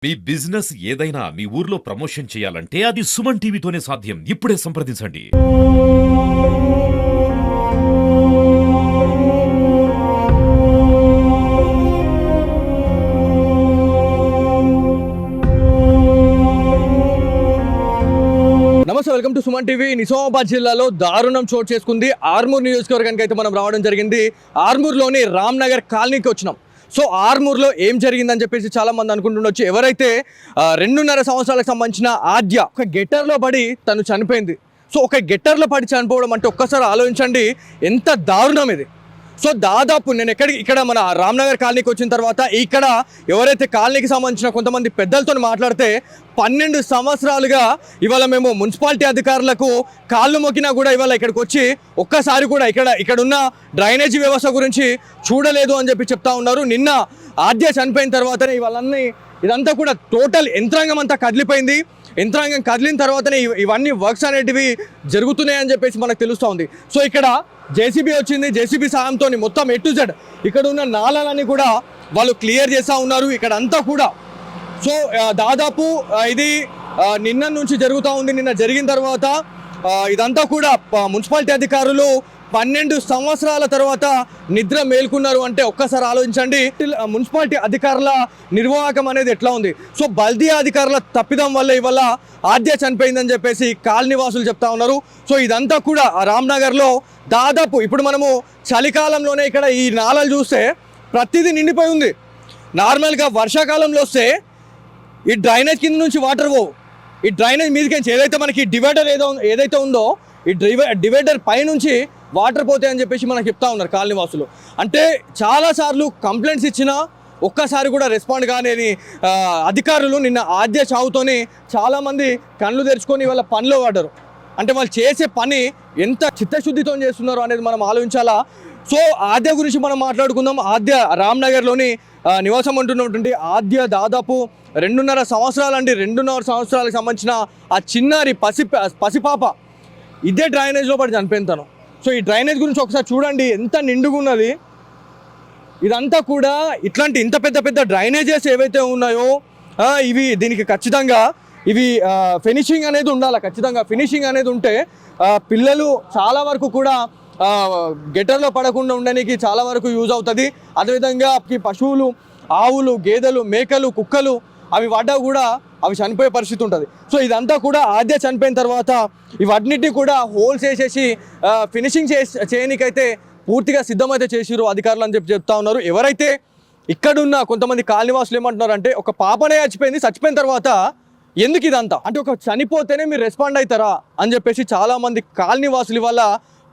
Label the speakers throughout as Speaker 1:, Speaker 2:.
Speaker 1: మీ business ఏదైనా మీ ఊర్లో promotion చేయాలంటే అది సుమన్ టీవీతోనే సాధ్యం. ఇప్పుడే సంప్రదించండి.
Speaker 2: నమస్తే, welcome to Suman TV. Nizamabad జిల్లాలో దారుణం చోటు చేసుకుంది. ఆర్మూర్ నియోజకవర్గానికి అయితే మనం రావడం జరిగింది. ఆర్మూర్లోని రామ్ నగర్ కాలనీకి వచ్చినాం. సో ఆర్మూర్లో ఏం జరిగిందని చెప్పేసి చాలా మంది అనుకుంటుండొచ్చు. ఎవరైతే 2.5 సంవత్సరాలకు సంబంధించిన ఆద్య ఒక గెట్టర్లో పడి తను చనిపోయింది. సో ఒక గెట్టర్లో పడి చనిపోవడం అంటే ఒక్కసారి ఆలోచించండి, ఎంత దారుణం ఇది. సో దాదాపు నేను ఇక్కడ మన రామ్నగర్ కాలనీకి వచ్చిన తర్వాత ఇక్కడ ఎవరైతే కాలనీకి సంబంధించిన కొంతమంది పెద్దలతో మాట్లాడితే 12 సంవత్సరాలుగా ఇవాళ మేము మున్సిపాలిటీ అధికారులకు కాళ్ళు మొక్కినా కూడా ఇవాళ ఇక్కడికి వచ్చి ఒక్కసారి కూడా ఇక్కడ ఉన్న డ్రైనేజీ వ్యవస్థ గురించి చూడలేదు అని చెప్పి చెప్తా ఉన్నారు. నిన్న ఆద్య చనిపోయిన తర్వాతనే ఇదంతా కూడా టోటల్ యంత్రాంగం అంతా కదిలిపోయింది. యంత్రాంగం కదిలిన తర్వాతనే ఇవన్నీ వర్క్స్ అనేటివి జరుగుతున్నాయని చెప్పేసి మనకు తెలుస్తూ ఉంది. సో ఇక్కడ జేసీబీ వచ్చింది. జేసీబీ సాయంతో మొత్తం A to Z ఇక్కడ ఉన్న నాళాలని కూడా వాళ్ళు క్లియర్ చేస్తూ ఉన్నారు ఇక్కడ అంతా కూడా. సో దాదాపు ఇది నిన్న నుంచి జరుగుతూ ఉంది. నిన్న జరిగిన తర్వాత ఇదంతా కూడా మున్సిపాలిటీ అధికారులు 12 సంవత్సరాల తర్వాత నిద్ర మేల్కున్నారు అంటే ఒక్కసారి ఆలోచించండి. మున్సిపాలిటీ అధికారుల నిర్వాహకం అనేది ఎట్లా ఉంది. సో బల్దియా అధికారుల తప్పిదం వల్ల ఇవాళ ఆద్య చనిపోయిందని చెప్పేసి కాలనీవాసులు చెప్తా ఉన్నారు. సో ఇదంతా కూడా రామ్నగర్లో దాదాపు ఇప్పుడు మనము చలికాలంలోనే ఇక్కడ ఈ నాళాలు చూస్తే ప్రతిదీ నిండిపోయి ఉంది. నార్మల్గా వర్షాకాలంలో వస్తే ఈ డ్రైనేజ్ కింద నుంచి వాటర్ పోవు. ఈ డ్రైనేజ్ మీదకి ఏదైతే మనకి డివైడర్ ఏదైతే ఉందో ఈ డివైడర్ పైనుంచి వాటర్ పోతాయని చెప్పేసి మనకు చెప్తా ఉన్నారు కాలనీవాసులు. అంటే చాలాసార్లు కంప్లైంట్స్ ఇచ్చినా ఒక్కసారి కూడా రెస్పాండ్ కాని అధికారులు నిన్న ఆద్య చావుతోని చాలామంది కళ్ళు తెరుచుకొని వాళ్ళ పనిలో పడ్డారు. అంటే వాళ్ళు చేసే పని ఎంత చిత్తశుద్ధితో చేస్తున్నారో అనేది మనం ఆలోచించాలా. సో ఆద్య గురించి మనం మాట్లాడుకుందాం. ఆద్య రామ్నగర్లోని నివాసం ఉంటున్నటువంటి ఆద్య దాదాపు 2.5 సంవత్సరాలండి. 2.5 సంవత్సరాలకు సంబంధించిన ఆ చిన్నారి పసిపాప ఇదే డ్రైనేజ్లో పడి చనిపోయింతాను. సో ఈ డ్రైనేజ్ గురించి ఒకసారి చూడండి, ఎంత నిండుగా ఉన్నది. ఇదంతా కూడా ఇంత పెద్ద డ్రైనేజెస్ ఏవైతే ఉన్నాయో దీనికి ఖచ్చితంగా ఫినిషింగ్ అనేది ఉండాలి. ఖచ్చితంగా ఫినిషింగ్ అనేది ఉంటే పిల్లలు చాలా వరకు కూడా గెటర్లో పడకుండా ఉండడానికి చాలా వరకు యూజ్ అవుతుంది. అదేవిధంగా పశువులు, ఆవులు, గేదెలు, మేకలు, కుక్కలు అవి పడ్డా కూడా అవి చనిపోయే పరిస్థితి ఉంటుంది. సో ఇదంతా కూడా ఆద్య చనిపోయిన తర్వాత ఇవన్నిటిని కూడా హోల్స్ వేసేసి ఫినిషింగ్ చేయడానికైతే పూర్తిగా సిద్ధమైతే చేసిరు అధికారులు అని చెప్తా ఉన్నారు. ఎవరైతే ఇక్కడున్న కొంతమంది కాలనీవాసులు ఏమంటున్నారంటే ఒక పాపనే చచ్చిపోయిన తర్వాత ఎందుకు ఇదంతా అంటే ఒక చనిపోతేనే మీరు రెస్పాండ్ అవుతారా అని చెప్పేసి చాలామంది కాలనీవాసులు వల్ల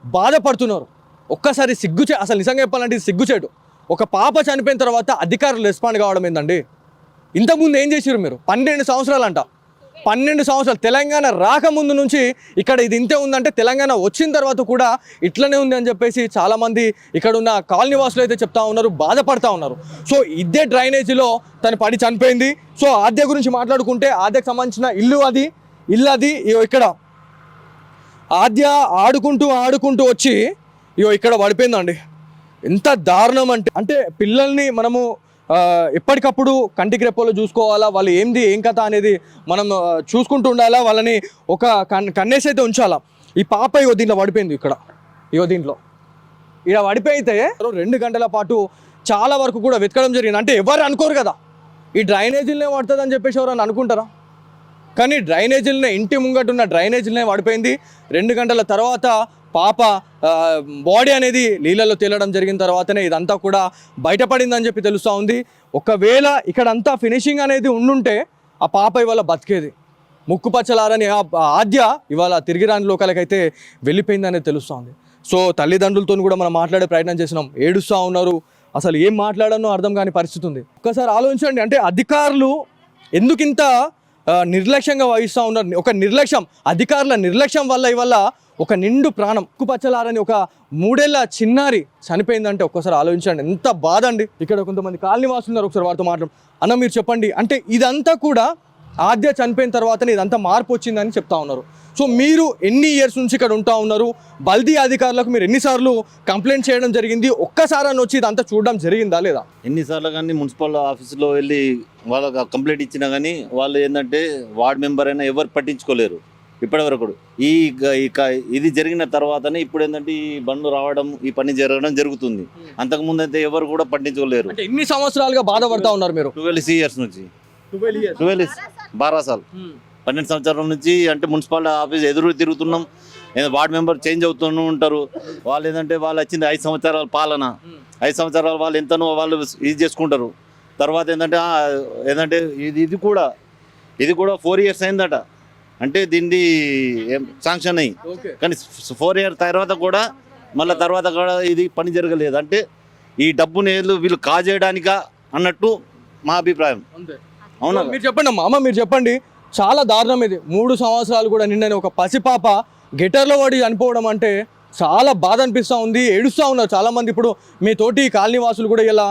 Speaker 2: బాధపడుతున్నారు. ఒక్కసారి అసలు నిజంగా చెప్పాలంటే ఇది సిగ్గుచేటు. ఒక పాప చనిపోయిన తర్వాత అధికారులు రెస్పాండ్ కావడం ఏందండి? ఇంతకుముందు ఏం చేసిరు మీరు? 12 సంవత్సరాలు అంట. 12 సంవత్సరాలు తెలంగాణ రాకముందు నుంచి ఇక్కడ ఇది ఇంతే ఉందంటే తెలంగాణ వచ్చిన తర్వాత కూడా ఇట్లనే ఉంది అని చెప్పేసి చాలామంది ఇక్కడ ఉన్న కాలనీవాసులు అయితే చెప్తా ఉన్నారు, బాధపడతా ఉన్నారు. సో ఇదే డ్రైనేజీలో తను పడి చనిపోయింది. సో ఆద్య గురించి మాట్లాడుకుంటే ఆద్యకు సంబంధించిన ఇల్లు అది ఇక్కడ ఆద్య ఆడుకుంటూ వచ్చి ఇక్కడ పడిపోయిందండి. ఎంత దారుణం అంటే పిల్లల్ని మనము ఎప్పటికప్పుడు కంటికి రెప్పలో చూసుకోవాలా, వాళ్ళు ఏం కథ అనేది మనం చూసుకుంటూ ఉండాలా, వాళ్ళని ఒక కన్నేసి అయితే ఉంచాలా. ఈ పాప దీంట్లో పడిపోయింది. దీంట్లో పడిపోయితే 2 గంటల పాటు చాలా వరకు కూడా వెతకడం జరిగింది. అంటే ఎవరు అనుకోరు కదా ఈ డ్రైనేజీలనే పడుతుంది అని చెప్పేసి ఎవరని అనుకుంటారా? కానీ డ్రైనేజీలనే ఇంటి ముంగట ఉన్న డ్రైనేజీలనే పడిపోయింది. 2 గంటల తర్వాత పాప బాడీ అనేది నీళ్ళలో తేలడం జరిగిన తర్వాతనే ఇదంతా కూడా బయటపడిందని చెప్పి తెలుస్తూ ఉంది. ఒకవేళ ఇక్కడంతా ఫినిషింగ్ అనేది ఉండుంటే ఆ పాప ఇవాళ బతికేది. ముక్కు పచ్చలారని ఆద్య ఇవాళ తిరిగి రాని లోకాలకైతే వెళ్ళిపోయిందనేది తెలుస్తూ ఉంది. సో తల్లిదండ్రులతో కూడా మనం మాట్లాడే ప్రయత్నం చేసినాం, ఏడుస్తూ ఉన్నారు. అసలు ఏం మాట్లాడానో అర్థం కాని పరిస్థితి ఉంది. ఒక్కసారి ఆలోచించండి, అంటే అధికారులు ఎందుకింత నిర్లక్ష్యంగా వహిస్తూ ఉన్నారు. అధికారుల నిర్లక్ష్యం వల్ల ఇవాళ ఒక నిండు ప్రాణం కుపచ్చలారని ఒక 3 ఏళ్ల చిన్నారి చనిపోయిందంటే ఒక్కసారి ఆలోచించండి, ఎంత బాధ అండి. ఇక్కడ కొంతమంది కాలనీవాసులు ఉన్నారు, ఒకసారి వారితో మాట్లాడు. అన్న మీరు చెప్పండి, అంటే ఇదంతా కూడా ఆద్య చనిపోయిన తర్వాతనే ఇదంతా మార్పు వచ్చిందని చెప్తా ఉన్నారు. సో మీరు ఎన్ని ఇయర్స్ నుంచి ఇక్కడ ఉంటా ఉన్నారు? బల్దీ అధికారులకు మీరు ఎన్నిసార్లు కంప్లైంట్ చేయడం జరిగింది? ఒక్కసారి అని వచ్చి ఇదంతా చూడడం జరిగిందా లేదా?
Speaker 3: ఎన్నిసార్లు కానీ మున్సిపల్ ఆఫీసులో వెళ్ళి వాళ్ళకి కంప్లైంట్ ఇచ్చినా కానీ వాళ్ళు ఏంటంటే వార్డ్ మెంబర్ అయినా ఎవరు పట్టించుకోలేరు ఇప్పటివరకు. ఇది జరిగిన తర్వాతనే ఇప్పుడు ఏంటంటే ఈ బండ్లు రావడం, ఈ పని జరగడం జరుగుతుంది. అంతకుముందు అయితే ఎవరు కూడా పట్టించుకోలేరు.
Speaker 2: అంటే ఎన్ని సంవత్సరాలుగా బాధపడతా ఉన్నారు మీరు?
Speaker 3: 12 ఇయర్స్ నుంచి 12 12 సార్లు 12 సంవత్సరాల నుంచి అంటే మున్సిపల్ ఆఫీస్ ఎదురు తిరుగుతున్నాం. వార్డ్ మెంబర్ చేంజ్ అవుతూనే ఉంటారు. వాళ్ళు ఏంటంటే వాళ్ళు వచ్చింది 5 సంవత్సరాల పాలన, 5 సంవత్సరాలు వాళ్ళు ఎంతనో వాళ్ళు ఇది చేసుకుంటారు. తర్వాత ఏంటంటే ఇది కూడా 4 ఇయర్స్ అయిందట. అంటే దీన్ని శాంక్షన్ అయ్యి కానీ 4 ఇయర్స్ తర్వాత కూడా మళ్ళీ తర్వాత కూడా ఇది పని జరగలేదు. అంటే ఈ డబ్బుని వీళ్ళు కాజేయడానికా అన్నట్టు మా అభిప్రాయం. అవునా?
Speaker 2: మీరు చెప్పండి అమ్మ, మీరు చెప్పండి. చాలా దారుణం ఇది. 3 సంవత్సరాలు కూడా నిన్న ఒక పసిపాప గెటర్లో పడి చనిపోవడం అంటే చాలా బాధ అనిపిస్తూ ఉంది. ఏడుస్తూ ఉన్నారు చాలామంది. ఇప్పుడు మీ తోటి కాలనీ వాసులు కూడా ఇలా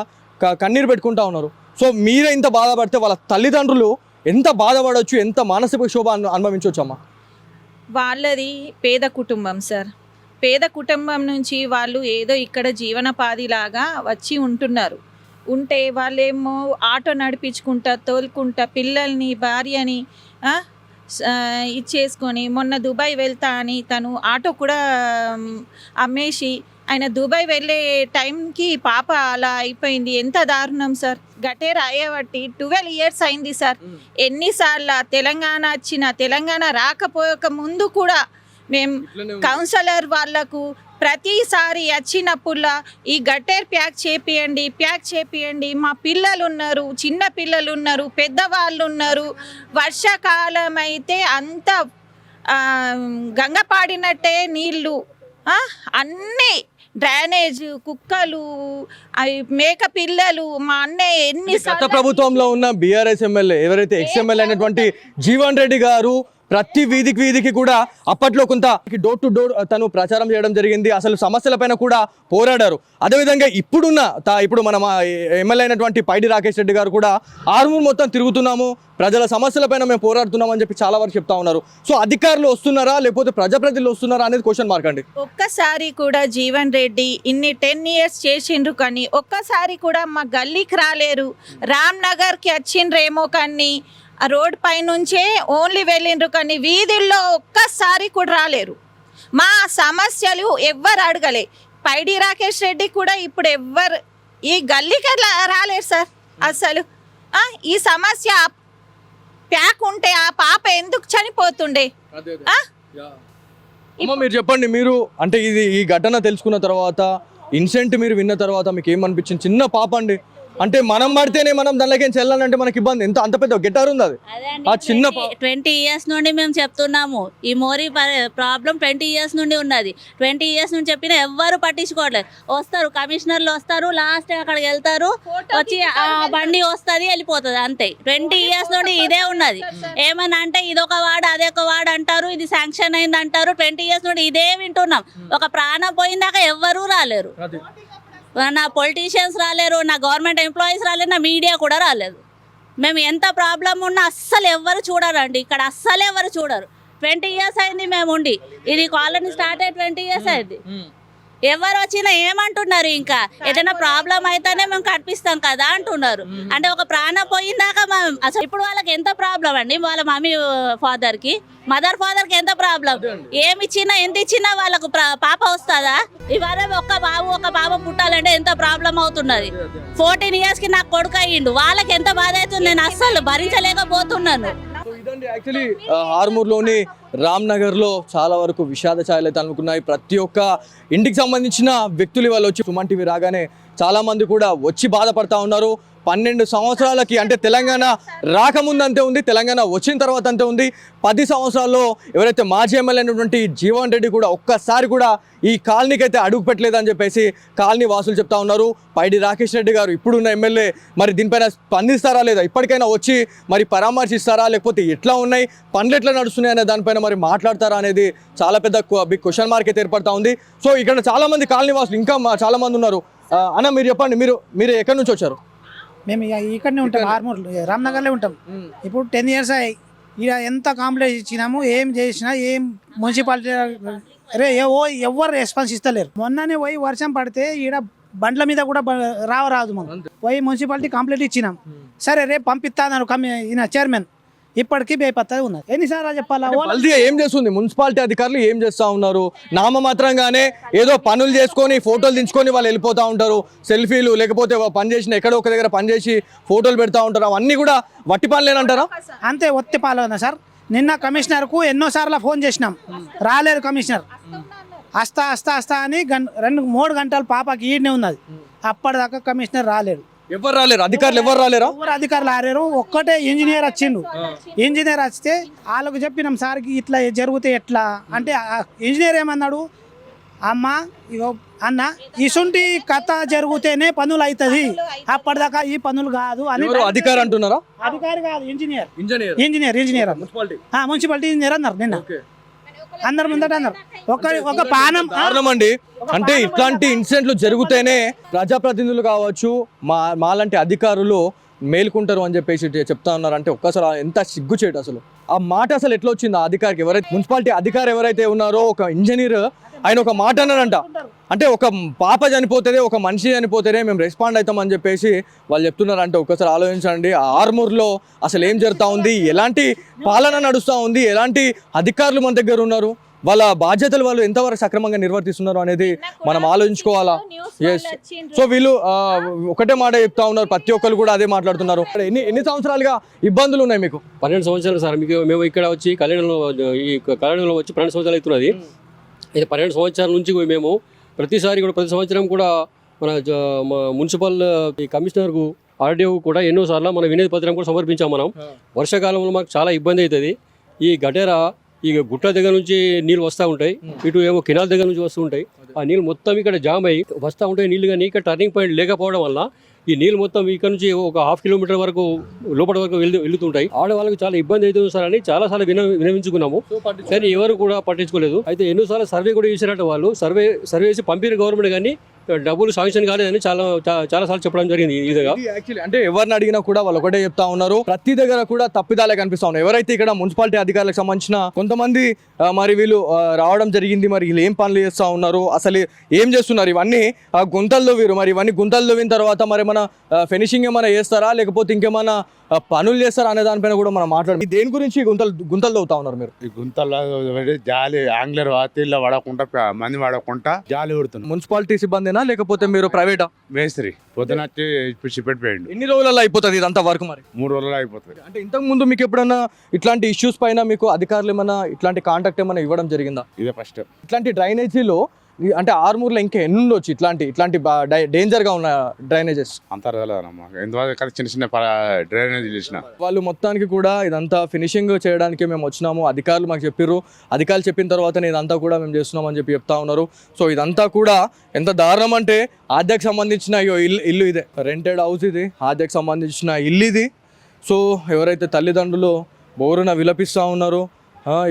Speaker 2: కన్నీరు పెట్టుకుంటా ఉన్నారు. సో మీరే ఇంత బాధపడితే వాళ్ళ తల్లిదండ్రులు ఎంత బాధపడవచ్చు, ఎంత మానసిక శోభ అనుభవించవచ్చు అమ్మా?
Speaker 4: వాళ్ళది పేద కుటుంబం సార్. పేద కుటుంబం నుంచి వాళ్ళు ఏదో ఇక్కడ జీవనోపాధిలాగా వచ్చి ఉంటే వాళ్ళేమో ఆటో నడిపించుకుంటా తోలుకుంటా పిల్లల్ని భార్యని ఇచ్చేసుకొని మొన్న దుబాయ్ వెళ్తా అని తను ఆటో కూడా అమ్మేసి ఆయన దుబాయ్ వెళ్ళే టైంకి పాప అలా అయిపోయింది. ఎంత దారుణం సార్. గటేర్ అయ్యేబట్టి 12 ఇయర్స్ అయింది సార్. ఎన్నిసార్లు తెలంగాణ రాకపోక ముందు కూడా మేము కౌన్సిలర్ వాళ్ళకు ప్రతిసారి వచ్చినప్పుడులా ఈ గట్టేర్ ప్యాక్ చేపియండి, మా పిల్లలు ఉన్నారు, చిన్న పిల్లలు ఉన్నారు, పెద్దవాళ్ళు ఉన్నారు. వర్షాకాలం అయితే అంత గంగ పాడినట్టే నీళ్ళు, అన్నీ డ్రైనేజ్, కుక్కలు, మేక పిల్లలు. మా అన్నయ్య
Speaker 2: గత ప్రభుత్వంలో ఉన్న బీఆర్ఎస్ ఎమ్మెల్యే ఎవరైతే ఎక్స్ఎమ్మెల్యే అయినటువంటి జీవన్ రెడ్డి గారు ప్రతి వీధికి కూడా అప్పట్లో కొంత డోర్ టు డోర్ తను ప్రచారం చేయడం జరిగింది. అసలు సమస్యలపైన కూడా పోరాడారు. అదేవిధంగా ఇప్పుడు మన ఎమ్మెల్యే అయినటువంటి పైడి రాకేష్ రెడ్డి గారు కూడా ఆర్మూర్ మొత్తం తిరుగుతున్నాము, ప్రజల సమస్యలపైన మేము పోరాడుతున్నాం అని చెప్పి చాలా వరకు చెప్తా ఉన్నారు. సో అధికారులు వస్తున్నారా లేకపోతే ప్రజాప్రతినిధులు వస్తున్నారా అనేది క్వశ్చన్ మార్క్ అండి.
Speaker 4: ఒక్కసారి కూడా జీవన్ రెడ్డి ఇన్ని 10 ఇయర్స్ చేసిండ్రు కానీ ఒక్కసారి కూడా మా గల్లీకి రాలేరు. రామ్ నగర్కి వచ్చిండ్రేమో కానీ ఆ రోడ్ పైనుంచే ఓన్లీ వెళ్ళిండ్రు కానీ వీధుల్లో ఒక్కసారి కూడా రాలేరు. మా సమస్యలు ఎవ్వరు అడగలే. పైడి రాకేష్ రెడ్డి కూడా ఇప్పుడు ఎవ్వరు ఈ గల్లీకి రాలేరు సార్. అసలు ఈ సమస్య ప్యాక్ ఉంటే ఆ పాప ఎందుకు చనిపోతుండే?
Speaker 2: మీరు చెప్పండి. మీరు అంటే ఈ ఘటన తెలుసుకున్న తర్వాత, ఇన్సిడెంట్ మీరు విన్న తర్వాత మీకు ఏమనిపించింది? చిన్న పాప అండి, అంటే మనం పడితేనే మనం దానిలోకి వెళ్ళాలంటే మనకి ఇబ్బంది. అంత పెద్ద గిటార్ ఉంది అది. ఆ చిన్న
Speaker 5: 20 ఇయర్స్ నుండి మేము చెప్తున్నాము. ఈ మోరీ ప్రాబ్లం 20 ఇయర్స్ నుండి ఉన్నది. 20 ఇయర్స్ నుండి చెప్పినా ఎవ్వరు పట్టించుకోవట్లేదు. వస్తారు కమిషనర్లు వస్తారు, లాస్ట్ అక్కడికి వెళ్తారు, వచ్చి ఆ బండి వస్తుంది వెళ్ళిపోతుంది అంతే. 20 ఇయర్స్ నుండి ఇదే ఉన్నది. ఏమన్నా అంటే ఇదొక వార్డు అదొక వార్డు అంటారు, ఇది శాంక్షన్ అయింది అంటారు. 20 ఇయర్స్ నుండి ఇదే వింటున్నాం. ఒక ప్రాణం పోయిందాక ఎవ్వరూ రాలేరు. నా పొలిటీషియన్స్ రాలేరు, నా గవర్నమెంట్ ఎంప్లాయీస్ రాలేరు, నా మీడియా కూడా రాలేదు. మేము ఎంత ప్రాబ్లం ఉన్నా అస్సలు ఎవరు చూడరండి. ఇక్కడ అస్సలు ఎవరు చూడరు. 20 ఇయర్స్ అయింది మేము ఉండి. ఇది కాలనీ స్టార్ట్ అయ్యి 20 ఇయర్స్ అయింది. ఎవరు వచ్చినా ఏమంటున్నారు? ఇంకా ఏదైనా ప్రాబ్లం అయితేనే మేము కనిపిస్తాం కదా అంటున్నారు. అంటే ఒక ప్రాణం పోయిందాక అసలు ఇప్పుడు వాళ్ళకి ఎంత ప్రాబ్లం అండి? వాళ్ళ మమ్మీ ఫాదర్కి, మదర్ ఫాదర్కి ఎంత ప్రాబ్లం? ఏమి ఇచ్చినా ఎంత ఇచ్చినా వాళ్ళకు పాప వస్తుందా? ఇవాళ ఒక పాప పుట్టాలంటే ఎంత ప్రాబ్లం అవుతున్నది. 14 ఇయర్స్కి నాకు కొడుకు అయ్యిండు. వాళ్ళకి ఎంత బాధ అవుతుంది. నేను అస్సలు భరించలేకపోతున్నాను.
Speaker 2: ఇదండి యాక్చువల్లీ ఆర్మూర్లోని రామ్ నగర్లో చాలా వరకు విషాద ఛాయలు అయితే అనుకున్నాయి. ప్రతి ఒక్క ఇంటికి సంబంధించిన వ్యక్తులు వాళ్ళు వచ్చి సుమన్ టీవీ రాగానే చాలామంది కూడా వచ్చి బాధపడతా ఉన్నారు. 12 సంవత్సరాలకి అంటే తెలంగాణ రాకముందు అంతే ఉంది, తెలంగాణ వచ్చిన తర్వాత అంతే ఉంది. 10 సంవత్సరాల్లో ఎవరైతే మాజీ ఎమ్మెల్యే అయినటువంటి జీవన్ రెడ్డి కూడా ఒక్కసారి కూడా ఈ కాలనీకి అయితే అడుగు పెట్టలేదని చెప్పేసి కాలనీ వాసులు చెప్తా ఉన్నారు. పైడి రాకేష్ రెడ్డి గారు ఇప్పుడున్న ఎమ్మెల్యే మరి దీనిపైన స్పందిస్తారా లేదా, ఇప్పటికైనా వచ్చి మరి పరామర్శిస్తారా, లేకపోతే ఎట్లా ఉన్నాయి పనులు ఎట్లా నడుస్తున్నాయి అనే దానిపైన మరి మాట్లాడతారా అనేది చాలా పెద్ద బిగ్ క్వశ్చన్ మార్క్ అయితే ఏర్పడతా ఉంది. సో ఇక్కడ చాలామంది కాలనీ వాసులు ఇంకా చాలామంది ఉన్నారు. అన్న మీరు చెప్పండి, మీరు ఎక్కడి నుంచి వచ్చారు?
Speaker 6: మేము ఇక్కడనే ఉంటాం, ఆర్మూర్ రామ్నగర్లో ఉంటాం. ఇప్పుడు 10 years అయ్యాయి. ఇక ఎంత కంప్లైంట్ ఇచ్చినాము, ఏం చేసినా ఏం మున్సిపాలిటీ ఎవరు రెస్పాన్స్ ఇస్తలేరు. మొన్ననే పోయి వర్షం పడితే ఈడ బండ్ల మీద కూడా రాదు. మనం పోయి మున్సిపాలిటీ కంప్లైంట్ ఇచ్చినాం. సరే రేపు పంపిస్తాను ఈయన చైర్మన్, ఇప్పటికీ బేపత్తా ఉన్నది. ఎన్నిసార్లు చెప్పాలా?
Speaker 2: బల్దియా ఏం చేస్తుంది? మున్సిపాలిటీ అధికారులు ఏం చేస్తా ఉన్నారు? నామమాత్రంగానే ఏదో పనులు చేసుకొని ఫోటోలు దించుకొని వాళ్ళు వెళ్ళిపోతూ ఉంటారు. సెల్ఫీలు, లేకపోతే పని చేసిన ఎక్కడో ఒక దగ్గర పని చేసి ఫోటోలు పెడతా ఉంటారు. అవన్నీ కూడా వట్టి పనులేనంటారా?
Speaker 6: అంతే, ఒత్తి పాలన సార్. నిన్న కమిషనర్కు ఎన్నోసార్లు ఫోన్ చేసినాం, రాలేరు కమిషనర్. వస్తా అని 2-3 గంటలు పాపకి ఈడనే ఉన్నది. అప్పటిదాకా కమిషనర్ రాలేడు.
Speaker 2: ఎవరు రాలేరు? అధికారులు ఎవరు రాలేరా?
Speaker 6: ఎవరు అధికారులు రాలేరు. ఒక్కటే ఇంజనీర్ వచ్చిండు. ఇంజనీర్ వస్తే వాళ్ళకు చెప్పినాం, సార్కి ఇట్లా జరిగితే ఎట్లా అంటే, ఇంజనీర్ ఏమన్నాడు, అమ్మ ఇగో అన్న ఇసుంటి కథ జరిగితేనే పనులు అవుతుంది, అప్పటిదాకా ఈ పనులు కాదు అని.
Speaker 2: అధికారి అంటున్నారా?
Speaker 6: అధికారి కాదు, ఇంజనీర్
Speaker 2: మున్సిపాలిటీ
Speaker 6: మున్సిపాలిటీ ఇంజనీర్ అన్నారు నిన్న అందరు ముందట అన్నారు. ఒక పానం
Speaker 2: కారణమండి. అంటే ఇట్లాంటి ఇన్సిడెంట్లు జరిగితేనే ప్రజాప్రతినిధులు కావచ్చు, మాలాంటి అధికారులు మేల్కుంటారు అని చెప్పేసి చెప్తా ఉన్నారు. అంటే ఒక్కసారి ఎంత సిగ్గుచేటు అసలు. ఆ మాట అసలు ఎట్లా వచ్చింది ఆ అధికారికి? ఎవరైతే మున్సిపాలిటీ అధికారి ఎవరైతే ఉన్నారో, ఒక ఇంజనీర్, ఆయన ఒక మాట అన్నారంట. అంటే ఒక పాప చనిపోతే, ఒక మనిషి చనిపోతేనే మేము రెస్పాండ్ అవుతామని చెప్పేసి వాళ్ళు చెప్తున్నారు. అంటే ఒక్కసారి ఆలోచించండి, ఆ ఆర్మూర్లో అసలు ఏం జరుగుతూ ఉంది, ఎలాంటి పాలన నడుస్తూ ఉంది, ఎలాంటి అధికారులు మన దగ్గర ఉన్నారు, వాళ్ళ బాధ్యతలు వాళ్ళు ఎంతవరకు సక్రమంగా నిర్వర్తిస్తున్నారు అనేది మనం ఆలోచించుకోవాలా. ఎస్. సో వీళ్ళు ఒకటే మాట చెప్తా ఉన్నారు, ప్రతి ఒక్కరు కూడా అదే మాట్లాడుతున్నారు. ఎన్ని సంవత్సరాలుగా ఇబ్బందులు ఉన్నాయి మీకు?
Speaker 7: 12 సంవత్సరాలు సార్. మేము ఇక్కడ వచ్చి కళ్యాణంలో వచ్చి 12 సంవత్సరాలు అవుతున్నది. అయితే 12 సంవత్సరాల నుంచి మేము ప్రతిసారి కూడా ప్రతి సంవత్సరం కూడా మన మున్సిపల్ కమిషనర్కు, ఆర్డీఓ కూడా ఎన్నోసార్లు మన వినతి పత్రం కూడా సమర్పించాం. మనం వర్షాకాలంలో మాకు చాలా ఇబ్బంది అవుతుంది. ఈ గటేరా ఈ గుట్ట దగ్గర నుంచి నీళ్ళు వస్తూ ఉంటాయి, ఇటు ఏమో కెనాల్ దగ్గర నుంచి వస్తూ ఉంటాయి. ఆ నీళ్ళు మొత్తం ఇక్కడ జామ్ అయ్యి వస్తూ ఉంటాయి నీళ్ళు. కానీ ఇక్కడ టర్నింగ్ పాయింట్ లేకపోవడం వల్ల ఈ నీళ్ళు మొత్తం ఇక్కడ నుంచి ఒక 1/2 కిలోమీటర్ వరకు లోపల వరకు వెళ్తుంటాయి. ఆడవాళ్ళకి చాలా ఇబ్బంది అవుతుంది సార్ అని చాలాసార్లు వినవించుకున్నాము, కానీ ఎవరు కూడా పట్టించుకోలేదు. అయితే ఎన్నోసార్లు సర్వే కూడా చేసినట్టు వాళ్ళు సర్వే చేసి పంపిన గవర్నమెంట్, కానీ డబ్బులు శాంక్షన్ కాలేదని చాలాసార్లు చెప్పడం జరిగింది.
Speaker 2: యాక్చువల్లీ అంటే ఎవరిని అడిగినా కూడా వాళ్ళు ఒకటే చెప్తా ఉన్నారు, ప్రతి దగ్గర కూడా తప్పిదాలే కనిపిస్తా ఉన్నాయి. ఎవరైతే ఇక్కడ మున్సిపాలిటీ అధికారులకు సంబంధించిన కొంతమంది మరి వీళ్ళు రావడం జరిగింది, మరి వీళ్ళు ఏం పనులు చేస్తూ ఉన్నారు, అసలు ఏం చేస్తున్నారు, ఇవన్నీ గుంతల్లో వీరు మరి ఇవన్నీ గుంతల్లో విన్న తర్వాత మరి మన ఫినిషింగ్ ఏమైనా చేస్తారా, లేకపోతే ఇంకేమైనా పనులు చేస్తారా అనే దానిపైన కూడా మనం మాట్లాడు. దేని గురించి గుంతలు తవ్వుతా ఉన్నారు మీరు?
Speaker 8: ఈ గుంతల్లో జాలి ఆంగ్లర్ వాతిల్లో పడకుండా మంది పడకుండా జాలి ఉడుతుంది.
Speaker 2: మున్సిపాలిటీ సిబ్బందినా లేకపోతే మీరు ప్రైవేటా?
Speaker 8: మేస్త్రి పొద్దున ఇప్పుడు చిపెట్టిపోయిండు.
Speaker 2: ఎన్ని రోజులలో అయిపోతుంది ఇదంతా వర్క్? మరి
Speaker 8: 3 రోజుల్లో అయిపోతుంది.
Speaker 2: అంటే ఇంతకు ముందు మీకు ఎప్పుడైనా ఇట్లాంటి ఇష్యూస్ పైన మీకు అధికారులు ఏమైనా ఇట్లాంటి కాంటాక్ట్ ఏమైనా ఇవ్వడం జరిగిందా?
Speaker 8: ఇదే ఫస్ట్.
Speaker 2: ఇట్లాంటి డ్రైనేజీలో అంటే ఆర్మూర్లో ఇంకా ఎన్ని ఉండొచ్చు ఇట్లాంటి డేంజర్గా ఉన్న డ్రైనేజెస్?
Speaker 8: అంతా తెలియదమ్మా, ఎందుకంటే చిన్న చిన్న డ్రైనేజ్ చేసిన
Speaker 2: వాళ్ళు మొత్తానికి కూడా ఇదంతా ఫినిషింగ్ చేయడానికి మేము వచ్చినాము, అధికారులు మాకు చెప్పారు, అధికారులు చెప్పిన తర్వాతనే ఇదంతా కూడా మేము చేస్తున్నాం అని చెప్పి చెప్తా ఉన్నారు. సో ఇదంతా కూడా ఎంత దారుణం అంటే, ఆద్యకు సంబంధించిన ఇల్లు ఇదే, రెంటెడ్ హౌస్ ఇది, ఆద్యకు సంబంధించిన ఇల్లు ఇది. సో ఎవరైతే తల్లిదండ్రులు బోరున విలపిస్తూ ఉన్నారో,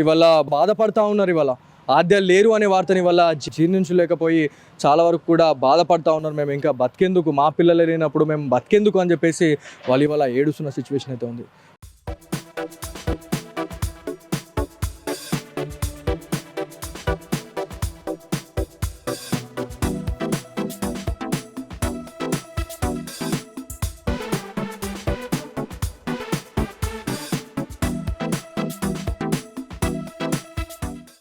Speaker 2: ఇవాళ బాధపడతా ఉన్నారు, ఇవాళ ఆద్యాలు లేరు అనే వార్తని వల్ల జీర్ణించలేకపోయి చాలా వరకు కూడా బాధపడతా ఉన్నారు. మేము ఇంకా బతికేందుకు, మా పిల్లలు లేనప్పుడు మేము బతికేందుకు అని చెప్పేసి వాళ్ళు ఇవాళ ఏడుస్తున్న సిచ్యువేషన్ అయితే ఉంది.